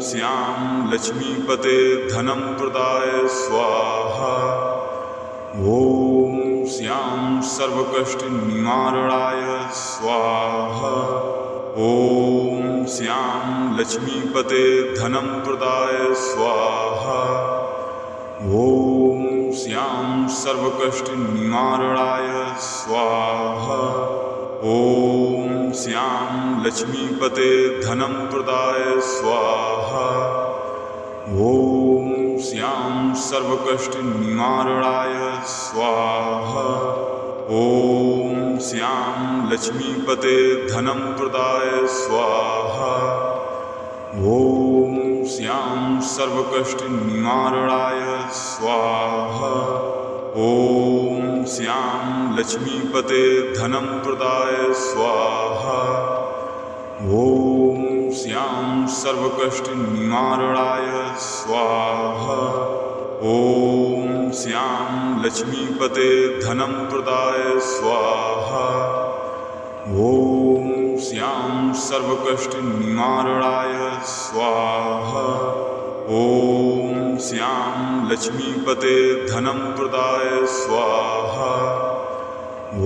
श्यां लक्ष्मीपते धनं प्रदाय स्वाहा। ॐ श्यां सर्वकष्टनिवारणाय स्वाहा। ॐ श्यां लक्ष्मीपते धनं प्रदाय स्वाहा। ॐ श्यां सर्वकष्टनिवारणाय स्वाहा। ॐ श्यां लक्ष्मीपते धनं प्रदाय स्वाहा। ॐ श्यां सर्वकष्टनिवारणाय स्वाहा। ॐ श्यां लक्ष्मीपते धनं प्रदाय स्वाहा। ॐ श्यां सर्वकष्टनिवारणाय स्वाहा। ॐ श्यां लक्ष्मीपते धनं प्रदाय स्वाहा। ॐ श्यां सर्वकष्टनिवारणाय स्वाहा। ॐ श्यां लक्ष्मीपते धनं प्रदाय स्वाहा। ॐ श्यां सर्वकष्टनिवारणाय स्वाहा। ॐ श्यां लक्ष्मीपते धनं प्रदाय स्वाहा। ॐ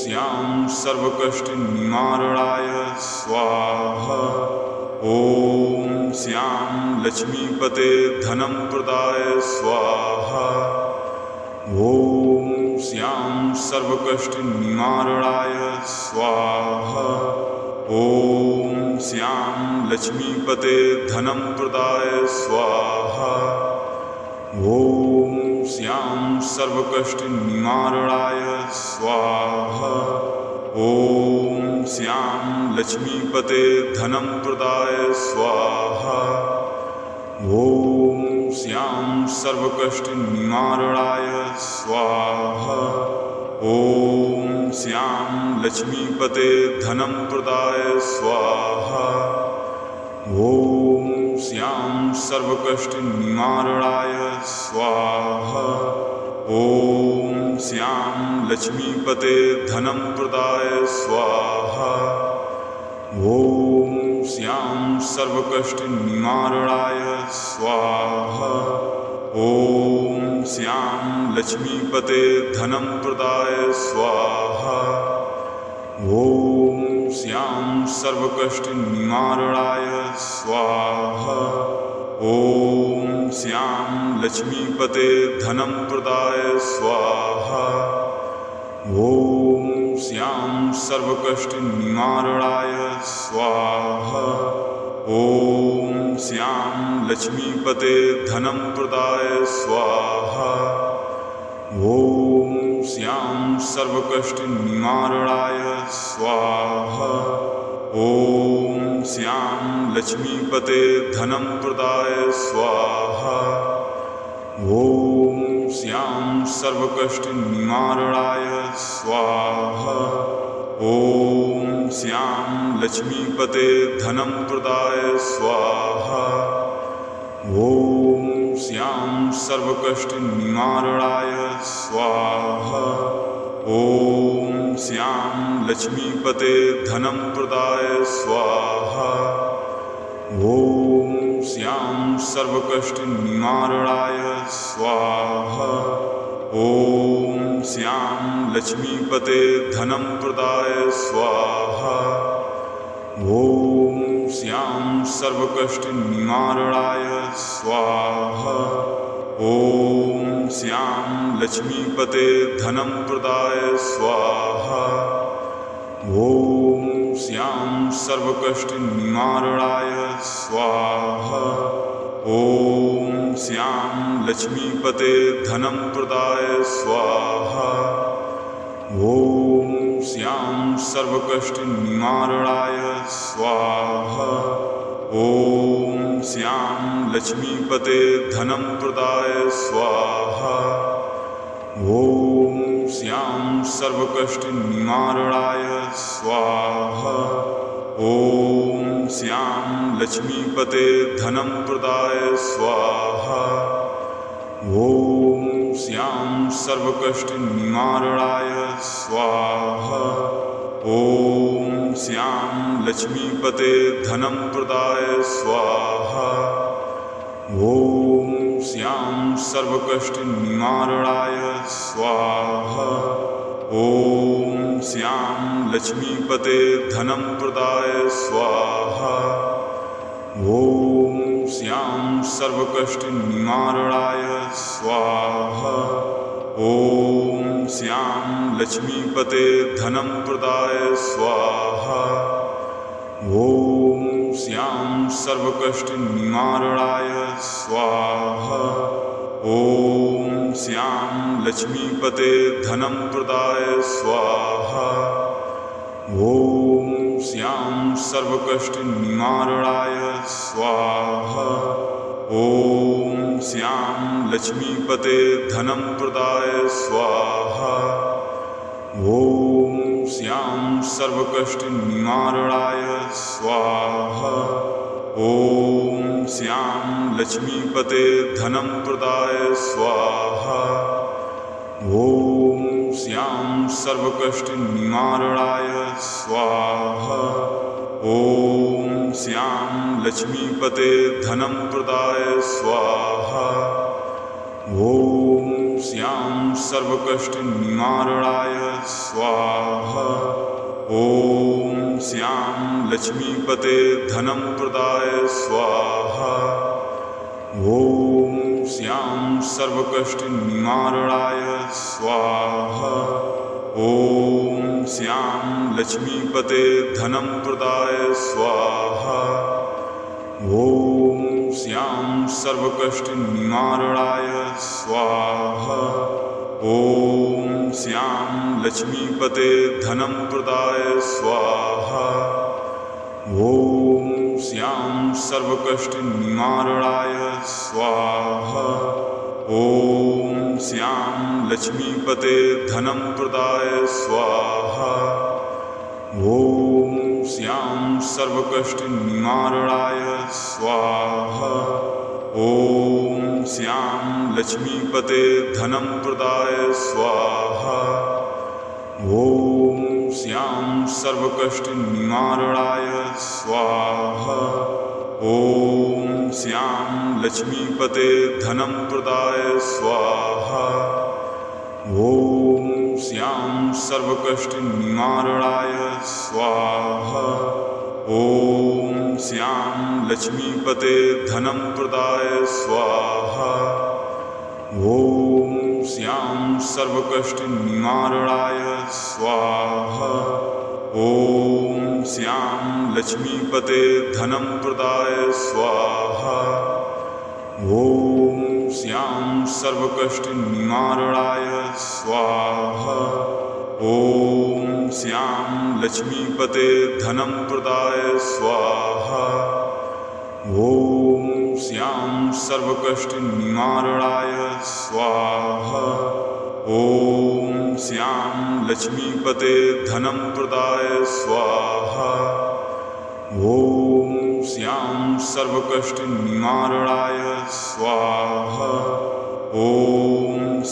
श्यां सर्वकष्टनिवारणाय स्वाहा। ॐ श्यां लक्ष्मीपते धनं प्रदाय स्वाहा। ॐ श्यां सर्वकष्टनिवारणाय स्वाहा। ॐ श्यां लक्ष्मीपते धनं प्रदाय स्वाहा। ॐ श्यां सर्वकष्टनिवारणाय स्वाहा। ॐ श्यां लक्ष्मीपते धनं प्रदाय स्वाहा। ॐ श्यां सर्वकष्टनिवारणाय स्वाहा। ॐ श्यां लक्ष्मीपते धनं प्रदाय स्वाहा। ॐ श्यां सर्वकष्टनिवारणाय स्वाहा। ॐ श्यां लक्ष्मीपते धनं प्रदाय स्वाहा। ॐ श्यां सर्वकष्टनिवारणाय स्वाहा। ॐ श्यां लक्ष्मीपते धनं प्रदाय स्वाहा। ॐ श्यां सर्वकष्टनिवारणाय स्वाहा। ॐ श्यां लक्ष्मीपते धनं प्रदाय स्वाहा। ॐ श्यां सर्वकष्टनिवारणाय स्वाहा। ॐ श्यां लक्ष्मीपते धनं प्रदाय स्वाहा। ॐ श्यां सर्वकष्टनिवारणाय स्वाहा। ॐ श्यां लक्ष्मीपते धनं प्रदाय स्वाहा। ॐ श्यां सर्वकष्टनिवारणाय स्वाहा। ॐ श्यां लक्ष्मीपते धनं प्रदाय स्वाहा। ॐ श्यां सर्वकष्टनिवारणाय स्वाहा। ॐ श्यां लक्ष्मीपते धनं प्रदाय स्वाहा। ॐ श्यां सर्वकष्टनिवारणाय स्वाहा। ॐ श्यां लक्ष्मीपते धनं प्रदाय स्वाहा। ॐ श्यां सर्वकष्टनिवारणाय स्वाहा। ॐ श्यां लक्ष्मीपते धनं प्रदाय स्वाहा। ॐ श्यां सर्वकष्टनिवारणाय स्वाहा। ॐ श्यां लक्ष्मीपते धनं प्रदाय स्वाहा। ॐ श्यां सर्वकष्टनिवारणाय स्वाहा। ॐ श्यां लक्ष्मीपते धनं प्रदाय स्वाहा। ॐ श्यां सर्वकष्टनिवारणाय स्वाहा। ॐ श्यां लक्ष्मीपते धनं प्रदाय स्वाहा। ॐ श्यां सर्वकष्टनिवारणाय स्वाहा। ॐ श्यां लक्ष्मीपते धनं प्रदाय स्वाहा। ॐ श्यां सर्वकष्टनिवारणाय स्वाहा। ॐ श्यां लक्ष्मीपते धनं प्रदाय स्वाहा। ॐ श्यां सर्वकष्टनिवारणाय स्वाहा। ॐ श्यां लक्ष्मीपते धनं प्रदाय स्वाहा। ॐ श्यां सर्वकष्टनिवारणाय स्वाहा। ॐ श्यां लक्ष्मीपते धनं प्रदाय स्वाहा। ॐ श्यां सर्वकष्टनिवारणाय स्वाहा। ॐ श्यां लक्ष्मीपते धनं प्रदाय स्वाहा। ॐ श्यां सर्वकष्टनिवारणाय स्वाहा। ॐ श्यां लक्ष्मीपते धनं प्रदाय स्वाहा। ॐ श्यां सर्वकष्टनिवारणाय स्वाहा। ॐ श्यां लक्ष्मीपते धनं प्रदाय स्वाहा। ॐ श्यां सर्वकष्टनिवारणाय स्वाहा। ॐ श्यां लक्ष्मीपते धनं प्रदाय स्वाहा। ॐ श्यां सर्वकष्टनिवारणाय स्वाहा। ॐ श्यां लक्ष्मीपते धनं प्रदाय स्वाहा। ॐ श्यां सर्वकष्टनिवारणाय स्वाहा। ॐ श्यां लक्ष्मीपते धनं प्रदाय स्वाहा। ॐ श्यां सर्वकष्टनिवारणाय स्वाहा। ॐ श्यां लक्ष्मीपते धनं प्रदाय स्वाहा। ॐ श्यां सर्वकष्टनिवारणाय स्वाहा। ॐ श्यां लक्ष्मीपते धनं प्रदाय स्वाहा। ॐ श्यां सर्वकष्टनिवारणाय स्वाहा। ॐ श्यां लक्ष्मीपते धनं प्रदाय स्वाहा। ॐ श्यां सर्वकष्टनिवारणाय स्वाहा। ॐ श्यां लक्ष्मीपते धनं प्रदाय स्वाहा। ॐ श्यां सर्वकष्टनिवारणाय स्वाहा। ॐ श्यां लक्ष्मीपते धनं प्रदाय स्वाहा। ॐ श्यां सर्वकष्टनिवारणाय स्वाहा। ॐ श्यां लक्ष्मीपते धनं प्रदाय स्वाहा। ॐ श्यां सर्वकष्टनिवारणाय स्वाहा। ॐ श्यां लक्ष्मीपते धनं प्रदाय स्वाहा। ॐ श्यां सर्वकष्टनिवारणाय स्वाहा। ॐ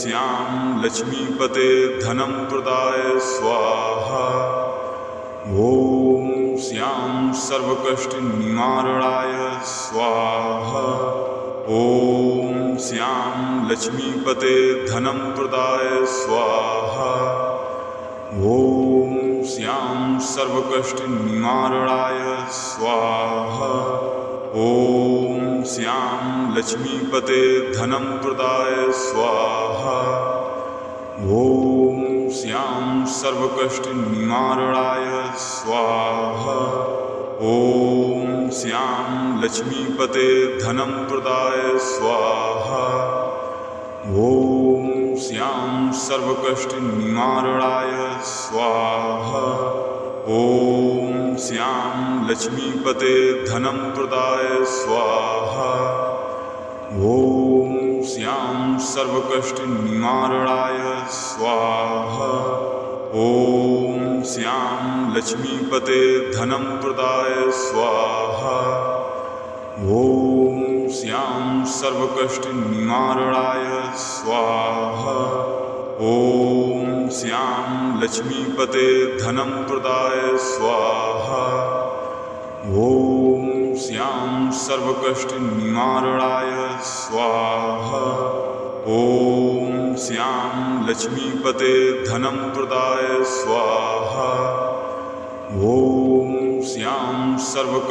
श्यां लक्ष्मीपते धनं प्रदाय स्वाहा। ॐ श्यां सर्वकष्टनिवारणाय स्वाहा। ॐ श्यां लक्ष्मीपते धनं प्रदाय स्वाहा। ॐ श्यां सर्वकष्टनिवारणाय स्वाहा। ॐ श्यां लक्ष्मीपते धनं प्रदाय स्वाहा। ॐ श्यां सर्वकष्टनिवारणाय स्वाहा। ॐ श्यां लक्ष्मीपते धनं प्रदाय स्वाहा। ॐ श्यां सर्वकष्टनिवारणाय स्वाहा। ॐ श्यां लक्ष्मीपते धनं प्रदाय स्वाहा। ॐ श्यां सर्वकष्टनिवारणाय स्वाहा। ॐ श्यां लक्ष्मीपते धनं प्रदाय स्वाहा। ॐ श्यां सर्वकष्टनिवारणाय स्वाहा। ॐ श्यां लक्ष्मीपते धनं प्रदाय स्वाहा। ॐ श्यां सर्वकष्टनिवारणाय स्वाहा। ॐ श्यां लक्ष्मीपते धनं प्रदाय स्वाहा। ॐ श्यां सर्वकष्ट